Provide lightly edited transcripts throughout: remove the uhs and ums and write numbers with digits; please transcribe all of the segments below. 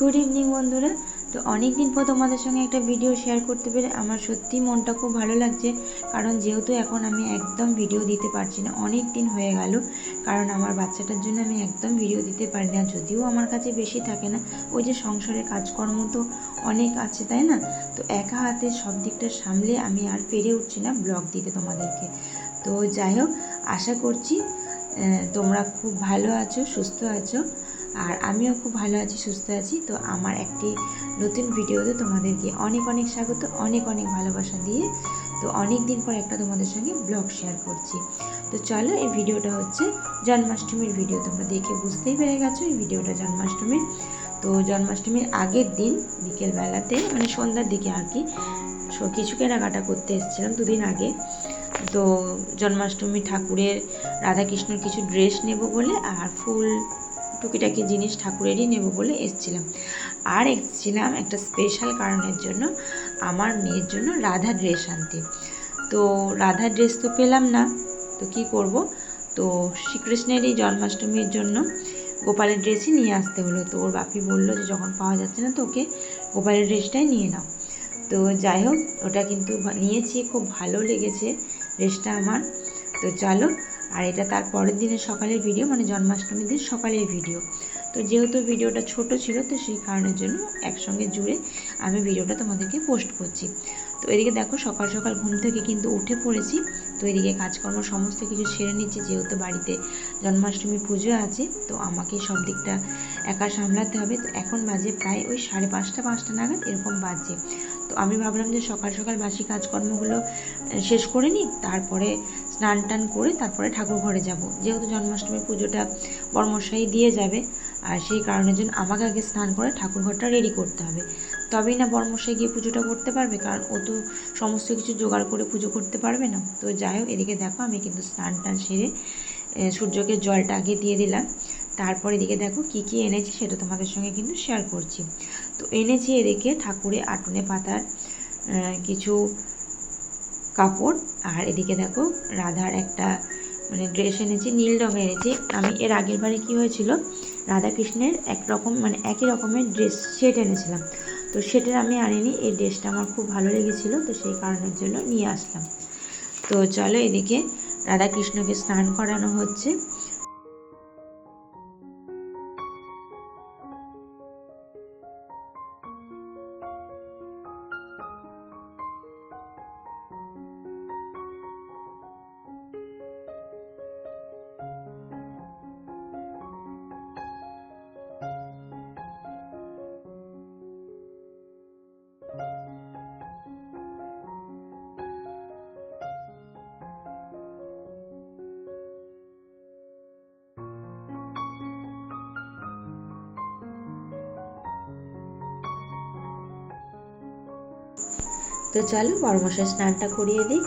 Good evening বন্ধুরা। তো অনেক দিন পর তোমাদের সঙ্গে একটা ভিডিও শেয়ার করতে পেরে আমার সত্যি মনটা খুব ভালো লাগছে। কারণ যেহেতু এখন আমি একদম ভিডিও দিতে পারছি না, অনেক দিন হয়ে গেল। কারণ আমার বাচ্চাটার জন্য আমি একদম ভিডিও দিতে পারি না, যদিও আমার কাছে বেশি থাকে না। ওই যে সংসারের কাজকর্ম তো অনেক আছে, তাই না? তো একা হাতে সব দিকটা সামলে আমি আর পেরে উঠছি না ব্লগ দিতে তোমাদেরকে। তো যাই হোক, আশা করছি তোমরা খুব ভালো আছো, সুস্থ আছো, আর আমিও খুব ভালো আছি, সুস্থ আছি। তো আমার একটি নতুন ভিডিওতে তোমাদেরকে অনেক অনেক স্বাগত, অনেক অনেক ভালোবাসা দিয়ে। তো অনেক দিন পর একটা তোমাদের সঙ্গে ব্লগ শেয়ার করছি। তো চলো, এই ভিডিওটা হচ্ছে জন্মাষ্টমীর ভিডিও। তোমরা দেখে বুঝতেই পেরে গেছো এই ভিডিওটা জন্মাষ্টমীর। তো জন্মাষ্টমীর আগের দিন বিকেলবেলাতে, মানে সন্ধ্যার দিকে আর কি, কিছু কেনাকাটা করতে এসেছিলাম দুদিন আগে। তো জন্মাষ্টমী ঠাকুরের, রাধাকৃষ্ণর কিছু ড্রেস নেব বলে, আর ফুল টুকিটাকি জিনিস ঠাকুরেরই নেব বলে এসেছিলাম। আর এসেছিলাম একটা স্পেশাল কারণের জন্য, আমার মেয়ের জন্য রাধা ড্রেস আনতে। তো রাধা ড্রেস তো পেলাম না, তো কি করব? তো শ্রীকৃষ্ণেরই জন্মাষ্টমীর জন্য গোপালের ড্রেসই নিয়ে আসতে হলো। তো ওর বাপি বললো যে যখন পাওয়া যাচ্ছে না, তো ওকে গোপালের ড্রেসটাই নিয়ে নাও। তো যাই হোক, ওটা কিন্তু নিয়েছি, খুব ভালো লেগেছে ড্রেসটা আমার। তো চলো, আর এটা তার পরের দিনের সকালের ভিডিও, মানে জন্মাষ্টমীর দিন সকালের ভিডিও। তো যেহেতু ভিডিওটা ছোট ছিল, তো সেই কারণের জন্য একসঙ্গে জুড়ে আমি ভিডিওটা তোমাদেরকে পোস্ট করছি। তো এদিকে দেখো, সকাল সকাল ঘুম থেকে কিন্তু উঠে পড়েছি। তো এদিকে কাজকর্ম সমস্ত কিছু সেরে নিচ্ছি, যেহেতু বাড়িতে জন্মাষ্টমী পুজো আছে, তো আমাকে সব দিকটা একা সামলাতে হবে। তো এখন বাজে প্রায় ওই 5:30 নাগাদ এরকম বাজে। তো আমি ভাবলাম যে সকাল সকাল বাসি কাজকর্মগুলো শেষ করে নিই, তারপরে স্নান টান করে তারপরে ঠাকুর ঘরে যাব। যেহেতু জন্মাষ্টমীর পুজোটা বড়মশাই দিয়ে যাবে, আর সেই কারণের জন্য আমাকে আগে স্নান করে ঠাকুর ঘরটা রেডি করতে হবে, তবেই না বড়মশাই গিয়ে পুজোটা করতে পারবে, কারণ ও তো সমস্ত কিছু জোগাড় করে পুজো করতে পারবে না। তো যাই হোক, এদিকে দেখো আমি কিন্তু স্নান টান সেরে সূর্যকে জলটা আগে দিয়ে দিলাম। তারপর এদিকে দেখো কি কি এনেছি সেটা তোমাদের সঙ্গে কিন্তু শেয়ার করছি। তো এনেছি এদিকে ঠাকুরের আটনে পাতার কিছু কাপড়, আর এদিকে দেখো রাধার একটা মানে ড্রেস এনেছি, নীল রঙের এনেছি। আমি এর আগের বারে কী হয়েছিল, রাধাকৃষ্ণের একরকম মানে একই রকমের ড্রেস সেট এনেছিলাম। তো সেটার আমি আনিনি, এই ড্রেসটা আমার খুব ভালো লেগেছিলো, তো সেই কারণের জন্য নিয়ে আসলাম। তো চলো, এদিকে রাধাকৃষ্ণকে স্নান করানো হচ্ছে। তো চলো বড়মশাই স্নানটা করিয়ে দিই।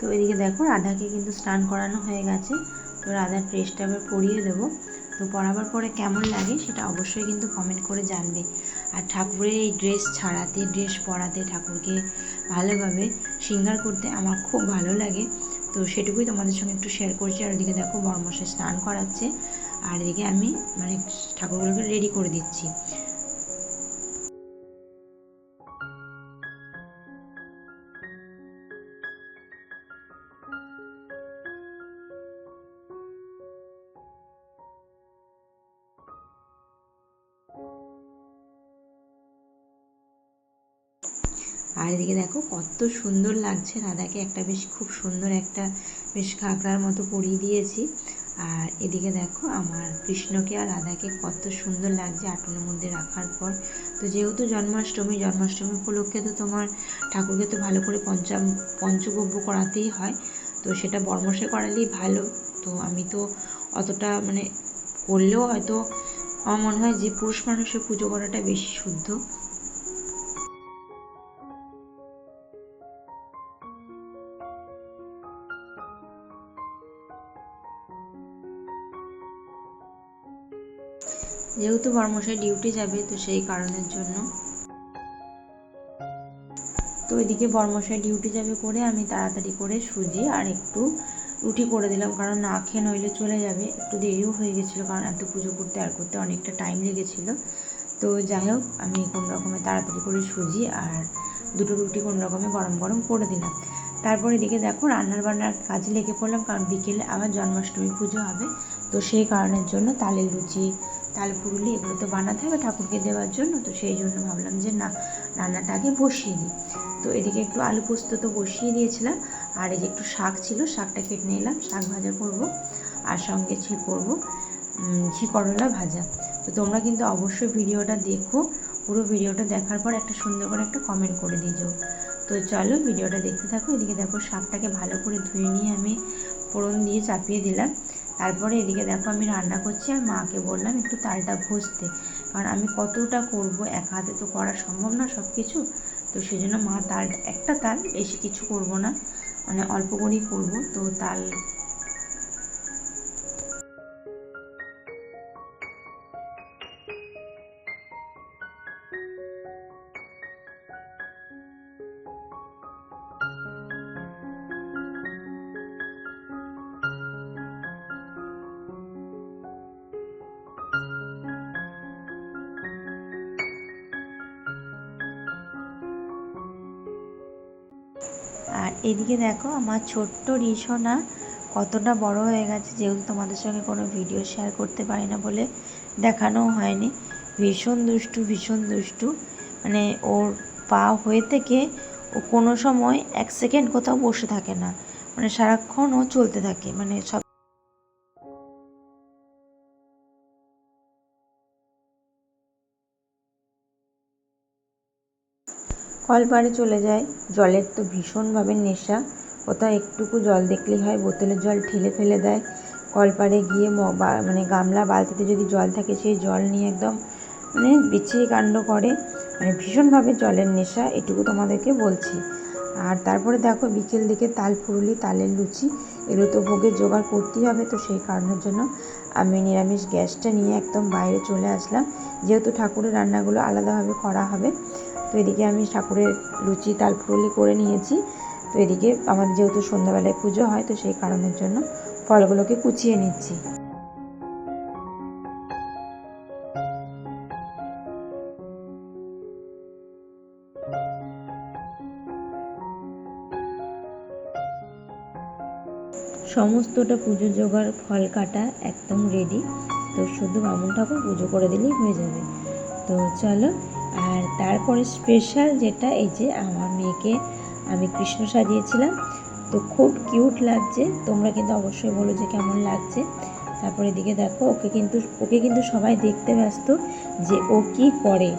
তো এদিকে দেখো রাধাকে কিন্তু স্নান করানো হয়ে গেছে। তো রাধার ড্রেসটা এবার পরিয়ে দেবো। তো পরাবার পরে কেমন লাগে সেটা অবশ্যই কিন্তু কমেন্ট করে জানবে। আর ঠাকুরের এই ড্রেস ছাড়াতে, ড্রেস পরাতে, ঠাকুরকে ভালোভাবে শৃঙ্গার করতে আমার খুব ভালো লাগে। তো সেটুকুই তোমাদের সঙ্গে একটু শেয়ার করছি। আর ওদিকে দেখো বড়মশাই স্নান করাচ্ছে, আর এদিকে আমি মানে ঠাকুরগুলোকে রেডি করে দিচ্ছি। আর এদিকে দেখো কত সুন্দর লাগছে, রাধাকে একটা বেশ খুব সুন্দর একটা বেশ ঘাগরার মতো পরিয়ে দিয়েছি। আর এদিকে দেখো আমার কৃষ্ণকে আর রাধাকে কত সুন্দর লাগছে আটনের মধ্যে রাখার পর। তো যেহেতু জন্মাষ্টমী উপলক্ষে তো তোমার ঠাকুরকে তো ভালো করে পঞ্চগব্য করাতেই হয়, তো সেটা বর্মশাই করালেই ভালো। তো আমি তো অতটা মানে করলেও হয়তো আমার মনে হয় যে পুরুষ মানুষের পুজো করাটা বেশি শুদ্ধ। যেহেতু বর্মশাই ডিউটি যাবে তো সেই কারণের জন্য। তো এদিকে বর্মশাই ডিউটি যাবে করে আমি তাড়াতাড়ি করে সুজি আর একটু রুটি করে দিলাম, কারণ না খেয়ে নইলে চলে যাবে। একটু দেরিও হয়ে গেছিলো কারণ এত পুজো করতে আর করতে অনেকটা টাইম লেগেছিলো। তো যাই হোক আমি কোনো রকমে তাড়াতাড়ি করে সুজি আর দুটো রুটি কোনো রকমে গরম গরম করে দিলাম। তারপর এদিকে দেখো রান্নার বান্নার কাজে লেগে পড়লাম, কারণ বিকেলে আবার জন্মাষ্টমী পুজো হবে। তো সেই কারণের জন্য তালের লুচি, তাল পুরুলি এগুলো তো বানাতে হবে ঠাকুরকে দেওয়ার জন্য। তো সেই জন্য ভাবলাম যে না, রান্নাটা আগে বসিয়ে দিই। তো এদিকে একটু আলু পোস্ত তো বসিয়ে দিয়েছিলাম, আর এই যে একটু শাক ছিল, শাকটা কেটে নিলাম, শাক ভাজা করব, আর সঙ্গে করবো করলা ভাজা। তো তোমরা কিন্তু অবশ্যই ভিডিওটা দেখো, পুরো ভিডিওটা দেখার পর একটা সুন্দর করে একটা কমেন্ট করে দিও। তো চলো ভিডিওটা দেখতে থাকো। এদিকে দেখো শাকটাকে ভালো করে ধুয়ে নিয়ে আমি ফোড়ন দিয়ে চাপিয়ে দিলাম। তারপরে এদিকে দেখো আমি রান্না করছি, আর মাকে বললাম একটু তালটা ঘষতে, কারণ আমি কতটা করব, এক হাতে তো করা সম্ভব না সব কিছু। তো সেই জন্য মা একটা তাল, বেশি কিছু করব না, মানে অল্প করেই করবো। তো তাল আর এদিকে দেখো আমার ছোট্ট রিসোনা কতটা বড় হয়ে গেছে, যেহেতু তোমাদের সঙ্গে কোনো ভিডিও শেয়ার করতে পারি না বলে দেখানোও হয়নি। ভীষণ দুষ্টু, মানে ওর পা হয়ে থেকে ও কোনো সময় এক সেকেন্ড কোথাও বসে থাকে না, মানে সারাক্ষণ ও চলতে থাকে, মানে সব কলপাড়ে চলে যায়। জলের তো ভীষণভাবে নেশা, কোথাও একটুকু জল দেখলেই হয় বোতলের জল ঠেলে ফেলে দেয়। কলপাড়ে গিয়ে মানে গামলা বালতিতে যদি জল থাকে সেই জল নিয়ে একদম মানে বিচ্ছিরি কাণ্ড করে, মানে ভীষণভাবে জলের নেশা, এটুকু তোমাদেরকে বলছি। আর তারপরে দেখো বিকেল দিকে তাল ফুরুলি, তালের লুচি, এগুলো তো ভোগের জোগাড় করতেই হবে। তো সেই কারণের জন্য আমি নিরামিষ গ্যাসটা নিয়ে একদম বাইরে চলে আসলাম, যেহেতু ঠাকুরের রান্নাগুলো আলাদাভাবে করা হবে। তো এদিকে আমি ঠাকুরের লুচি তাল ফুরুলি করে নিয়েছি। তো এদিকে আমাদের যেহেতু সন্ধ্যাবেলায় পুজো হয়, তো সেই কারণের জন্য ফলগুলোকে কুচিয়ে নিচ্ছি। সমস্তটা পুজো জোগাড়, ফল কাটা একদম রেডি। তো শুধু বামুন ঠাকুর পুজো করে দিলেই হয়ে যাবে। তো চলো, আর তারপরে স্পেশাল যেটা, এই যে আমার মেয়েকে আমি কৃষ্ণ সাজিয়েছিলাম, তো খুব কিউট লাগছে। তোমরা কিন্তু অবশ্যই বলো যে কেমন লাগছে। তারপরে এদিকে দেখো ওকে কিন্তু সবাই দেখতে ব্যস্ত যে ও কি করে।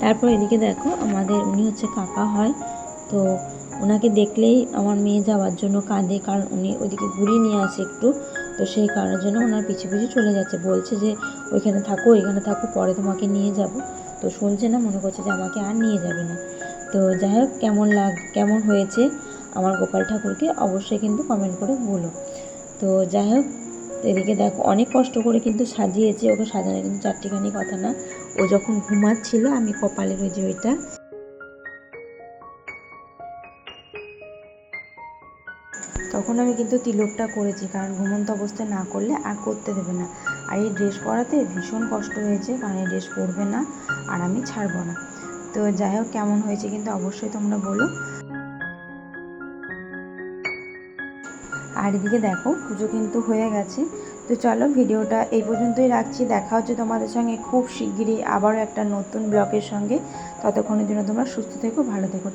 তারপর এদিকে দেখো আমাদের উনি হচ্ছে কাকা হয়, তো ওনাকে দেখলেই আমার মেয়ে যাওয়ার জন্য কাঁদে, কারণ উনি ওইদিকে ঘুরিয়ে নিয়ে আসে একটু। তো সেই কারণের জন্য ওনার পিছু চলে যাচ্ছে, বলছে যে ওইখানে থাকো, পরে তোমাকে নিয়ে যাব। তো শুনছে না, মনে করছে যে আমাকে আর নিয়ে যাবে না। তো যাই হোক কেমন হয়েছে আমার গোপাল ঠাকুরকে অবশ্যই কিন্তু কমেন্ট করে বলো। তো যাই হোক, এদিকে দেখো অনেক কষ্ট করে কিন্তু সাজিয়েছে, ওকে সাজানো কিন্তু চারটিখানি কথা না। ও যখন ঘুমাচ্ছিল আমি কপালের ওই যে ওইটা তখন আমি কিন্তু তিলকটা করেছি, কারণ ঘুমন্ত অবস্থায় না করলে আর করতে দেবে না। আর এই ড্রেস পরাতে ভীষণ কষ্ট হয়েছে, কারণ এই ড্রেস পরবে না আর আমি ছাড়বো না। তো যাই হোক কেমন হয়েছে কিন্তু অবশ্যই তোমরা বলো। আর এদিকে দেখো পুজো কিন্তু হয়ে গেছে। তো চলো ভিডিওটা এই পর্যন্তই রাখছি। দেখা হচ্ছে তোমাদের সঙ্গে খুব শিগগিরই আবারও একটা নতুন ব্লগের সঙ্গে। ততক্ষণের জন্য তোমরা সুস্থ থেকো, ভালো থেকো।